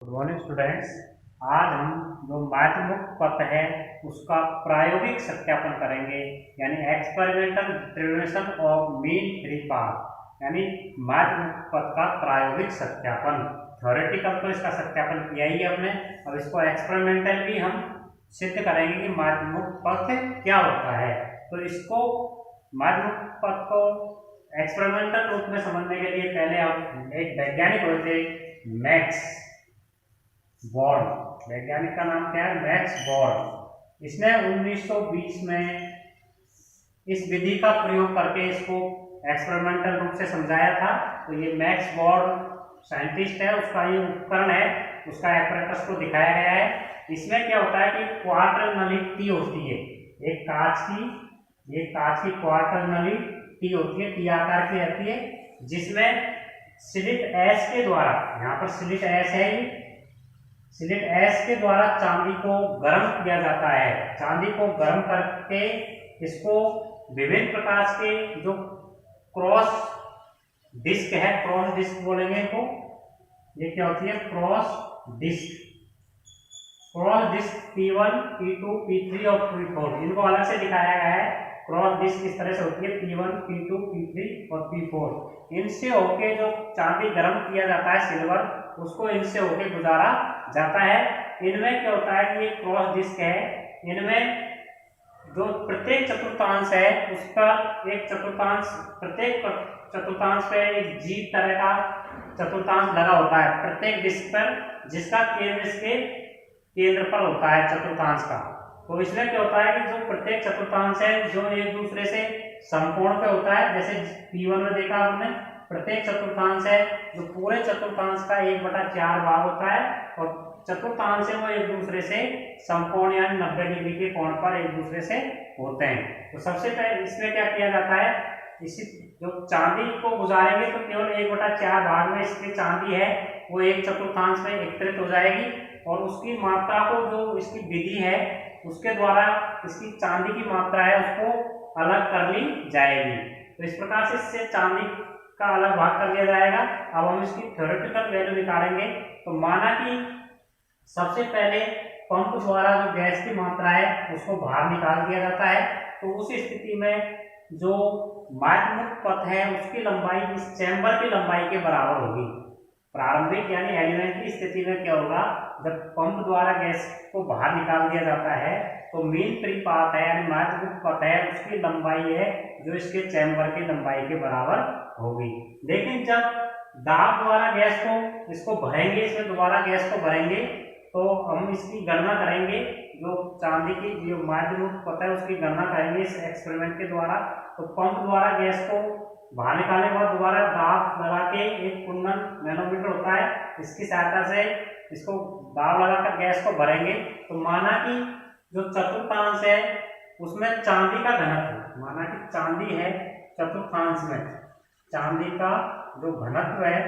Good morning students. आज हम जो माध्यमुक्त पथ है उसका प्रायोगिक सत्यापन करेंगे, यानी experimental determination of mean free path, यानी माध्यमुक्त पथ का प्रायोगिक सत्यापन। थ्योरेटिकल तो इसका सत्यापन किया ही है हमने, अब इसको एक्सपेरिमेंटल भी हम सिद्ध करेंगे कि माध्यमुक्त पथ क्या होता है। तो इसको माध्यमुक्त पथ को एक्सपेरिमेंटल रूप में समझने के लिए पहले हम एक वैज्ञानिक हुए थे, मैक्स बॉर्न। वैज्ञानिक का नाम क्या है? Max born. इसने 1920 में इस विधि का प्रयोग करके इसको एक्सपेरिमेंटल रूप से समझाया था। तो ये मैक्स बॉर्न साइंटिस्ट है, उसका ये उपकरण है, उसका एपरेटस को दिखाया गया है। इसमें क्या होता है कि क्वार्टर नली टी होती है, एक कांच की क्वार्टर नली टी होती है, टी आकार की रहती है, जिसमें स्लिट एस के द्वारा, यहाँ पर स्लिट एस है, स्लिट एस के द्वारा चांदी को गर्म किया जाता है। चांदी को गर्म करके इसको विभिन्न प्रकार के जो क्रॉस डिस्क है, क्रॉस डिस्क बोलेंगे इनको, ये क्या होती है? Cross disc P1, P2, P3 और P4, इनको अलग से दिखाया गया है। क्रॉस डिस्क इस तरह से होती है, P1, P2, P3 और P4। इनसे होके जो चांदी गर्म किया जाता है, सिल्वर, उसको इनसे होके गुजारा जाता है। इनमें क्या होता है कि ये क्रॉस डिस्क है, इनमें जो प्रत्येक चतुर्थांश है उसका एक चतुर्थांश, प्रत्येक चतुर्थांश पे एक जी तरह का चतुर्थांश लगा होता है प्रत्येक डिस्क पर, जिसका केंद्र इसके केंद्र पर होता है चतुर्थांश का। तो इसमें क्या होता है कि जो प्रत्येक चतुर्थांश है जो एक दूसरे से समकोण पे होता है, जैसे P1 में देखा हमने, प्रत्येक चतुर्थांश है जो पूरे चतुर्थांश का 1/4 भाग होता है, और चतुर्थांश है वो एक दूसरे से समकोण यानी 90 डिग्री के कोण पर एक दूसरे से होते हैं। तो सबसे पहले इसमें क्या किया जाता है, इसी जो चांदी को गुजारेंगे तो केवल 1/4 भाग में इसकी चांदी है वो एक चतुर्थांश में एकत्रित हो जाएगी, और उसकी मात्रा को, जो इसकी विधि है उसके द्वारा इसकी चांदी की मात्रा है उसको अलग कर ली जाएगी। तो इस प्रकार से इससे चांदी का अलग भाग कर लिया जाएगा। अब हम इसकी थ्योरेटिकल वैल्यू निकालेंगे। तो माना कि सबसे पहले पंप द्वारा जो गैस की मात्रा है उसको बाहर निकाल दिया जाता है, तो उस स्थिति में जो माध्यमुक्त पथ है उसकी लंबाई इस चैम्बर की लंबाई के बराबर होगी। प्रारंभिक यानी एलिमेंट्री स्थिति में क्या होगा, जब पंप द्वारा गैस को बाहर निकाल दिया जाता है तो मीन फ्री पाथ है यानी माध्यमुक्त पथ है, उसकी लंबाई है जो इसके चैम्बर की लंबाई के बराबर होगी। लेकिन जब दाब द्वारा गैस को इसको भरेंगे, इसमें दोबारा गैस को भरेंगे, तो हम इसकी गणना करेंगे, जो चांदी की जो माध्यमुक्त पथ है उसकी गणना करेंगे इस एक्सपेरिमेंट के द्वारा। तो पंप द्वारा गैस को बाहर निकालने के बाद दोबारा दाब लगा के, एक कुंडल मैनोमीटर होता है, इसकी सहायता से इसको दाब लगाकर गैस को भरेंगे। तो माना कि जो चतुर्थांश है उसमें चांदी का घनत्व, माना कि चांदी है चतुर्थांश में, चांदी का जो घनत्व है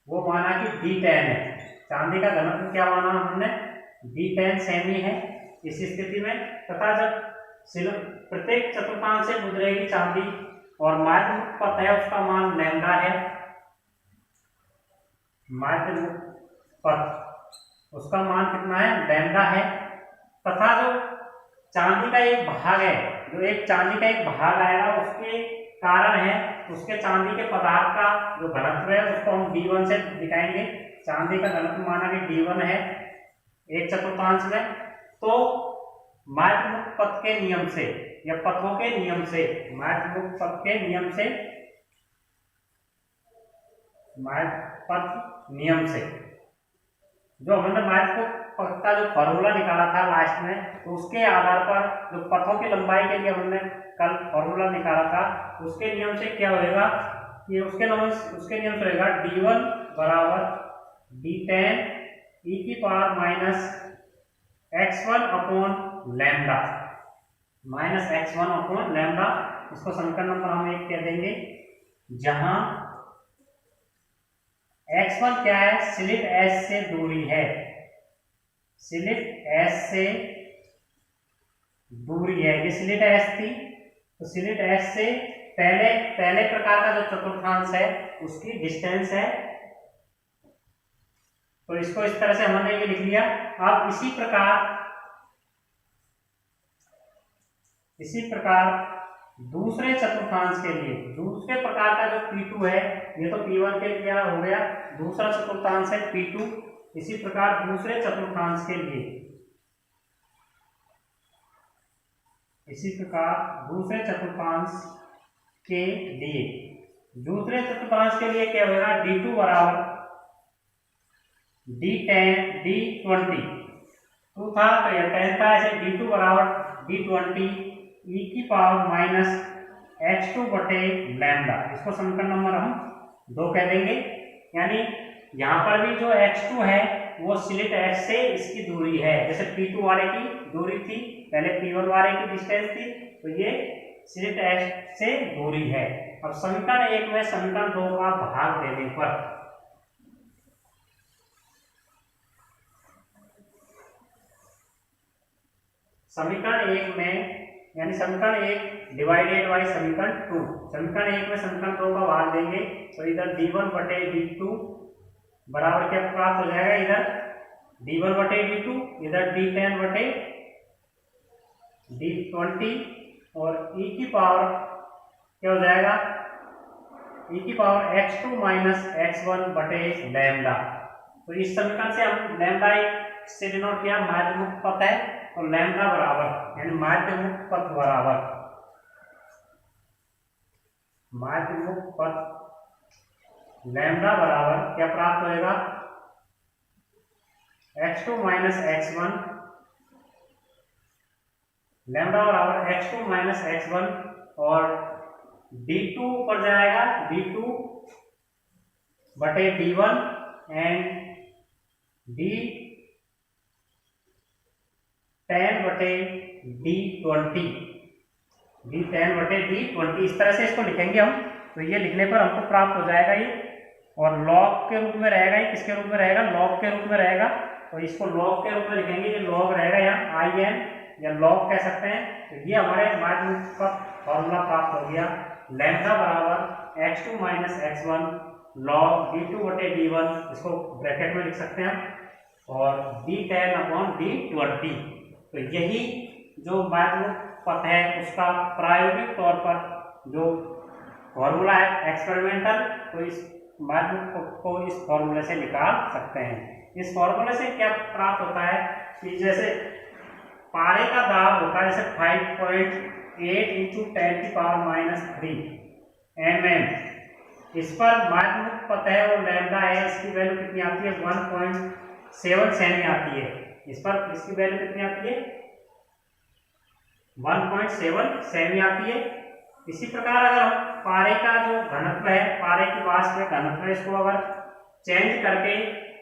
वो माना कि D10 है। चांदी का घनत्व क्या माना हमने? D10 सेमी है इस स्थिति में। तथा जब प्रत्येक चतुर्थांश से गुजरेगी चांदी और माध्यमुक्त पथ है उसका मान लैम्डा है, माध्यमुक्त पथ उसका मान कितना है? लैम्डा है। तथा जो चांदी का एक भाग है, जो एक चांदी का एक भाग आएगा उसके कारण है, उसके चांदी के पदार्थ का जो घनत्व है उसको हम D1 से दिखाएंगे। चांदी का घनत्व माना कि D1 है एक चतुर्थांश में। तो माध्यमुक्त पथ के नियम से या पथों के नियम से, माध्यमुक्त पथ के नियम से, पथ नियम से जो हमने माध्यमुक्त पथ का जो फॉर्मूला निकाला था लास्ट में, तो उसके आधार पर जो पथों की लंबाई के लिए हमने कल फॉर्मूला निकाला था, उसके नियम से क्या होएगा कि उसके नियम से होगा D1 बराबर D10 e⁻x1 upon lambda, -x1 upon lambda. इसको समीकरण नंबर हम 1 कह देंगे, जहां x1 क्या है? स्लिट S से दूरी है, स्लिट S से दूरी है, ये स्लिट S थी, तो स्लिट S से पहले प्रकार का जो चतुर्थांश है उसकी डिस्टेंस है तो इसको इस तरह से हमने ये लिख लिया। अब इसी प्रकार दूसरे चतुर्थांश के लिए, दूसरे प्रकार का जो P2 है, ये तो P1 के लिए हो गया, दूसरा चतुर्थांश है P2। इसी प्रकार दूसरे चतुर्थांश के लिए, इसी प्रकार दूसरे चतुर्थांश के लिए, दूसरे चतुर्थांश के लिए क्या होगा, D2 बराबर D10 D20 2 था तो यह 10 था, ऐसे D2 बराबर D20 e की पावर माइनस x2 बटे लैम्डा। इसको समीकरण नंबर हम 2 कह देंगे। यानी यहाँ पर भी जो x2 है वो स्लिट x से इसकी दूरी है, जैसे P2 वाले की दूरी थी, पहले P1 वाले की डिस्टेंस थी, तो ये स्लिट x से दूरी है। अब समीकरण 1 में समीकरण 2 का भाग देने पर समीकरण 1 में, यानी समीकरण 1 डिवाइडेड बाई समीकरण 2, समीकरण 1 में समीकरण 2 का भाग देंगे तो इधर D1 बटे D2 बराबर क्या प्राप्त हो जाएगा, इधर D1 बटे D2, इधर D10 बटे D20 और e की पावर क्या हो जाएगा, e की पावर x2 माइनस x1 बटे लैम्डा। तो इस समीकरण से हम लैम्डा से डिनोट किया, माध्य मुक्त पथ है, और लैम्डा बराबर यानी माध्य मुक्त पथ बराबर, माध्य मुक्त पथ लैम्डा बराबर क्या प्राप्त होएगा, x2 माइनस x1, लैम्डा बराबर x2 माइनस x1 और D2 ऊपर जाएगा, D2 बटे D1 एंड D10 बटे D20, D10 बटे D20, इस तरह से इसको लिखेंगे हम। तो ये लिखने पर हमको प्राप्त हो जाएगा ये, और लॉग के रूप में रहेगा, ये किसके रूप में रहेगा, लॉग के रूप में रहेगा। तो इसको लॉग के रूप में लिखेंगे, ये लॉग रहेगा यहाँ IN या लॉग कह सकते हैं। तो ये हमारे माध्य मुक्त पथ फॉर्मूला प्राप्त हो गया, लैम्डा बराबर x2 minus x1 log D2 बटे D1, इसको ब्रैकेट में लिख सकते हैं, और D10 अपॉन D20। तो यही जो माध्य मुक्त पथ है उसका प्रायोगिक तौर पर जो फॉर्मूला है एक्सपेरिमेंटल, तो इस माध्य मुक्त पथ को इस फॉर्मूले से निकाल सकते हैं। इस फॉर्मूले से क्या प्राप्त होता है कि जैसे पारे का दाब होता है, जैसे 5.8 इंटू 10 की पावर माइनस 3 mm, इस पर माध्य मुक्त पथ है और लैम्डा है, इसकी वैल्यू कितनी आती है, 1.7 सेमी आती है। इस पर इसकी वैल्यू कितनी आती है, 1.7 सेमी आती है। इसी प्रकार अगर हम पारे का जो घनत्व है, पारे की वाष्प में घनत्व है, इसको अगर चेंज करके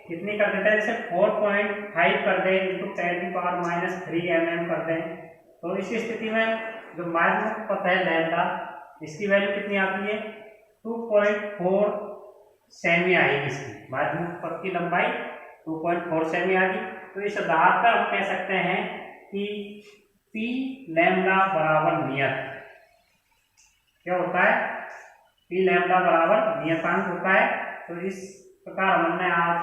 कितनी कर देते हैं, जैसे 4.5 कर दें इंटू 10 की पावर माइनस 3 mm कर दें, तो इस स्थिति में जो माध्य मुक्त पथ है लैम्डा, इसकी वैल्यू कितनी आती है, 2.4 सेमी आएगी। इसकी माध्य मुक्त पथ की लंबाई 2.4 सेमी आएगी। तो इस आधार पर हम कह सकते हैं कि P लैम्डा बराबर नियत क्या होता है, P लैम्डा बराबर नियतांक होता है। तो इस प्रकार हमने आज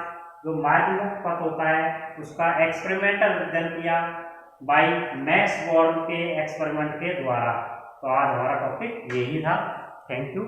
जो माध्य मुक्त पथ होता है उसका एक्सपेरिमेंटल अध्ययन किया बाय मैक्स बोर्न के एक्सपेरिमेंट के द्वारा। तो आज हमारा टॉपिक यही था। Thank you.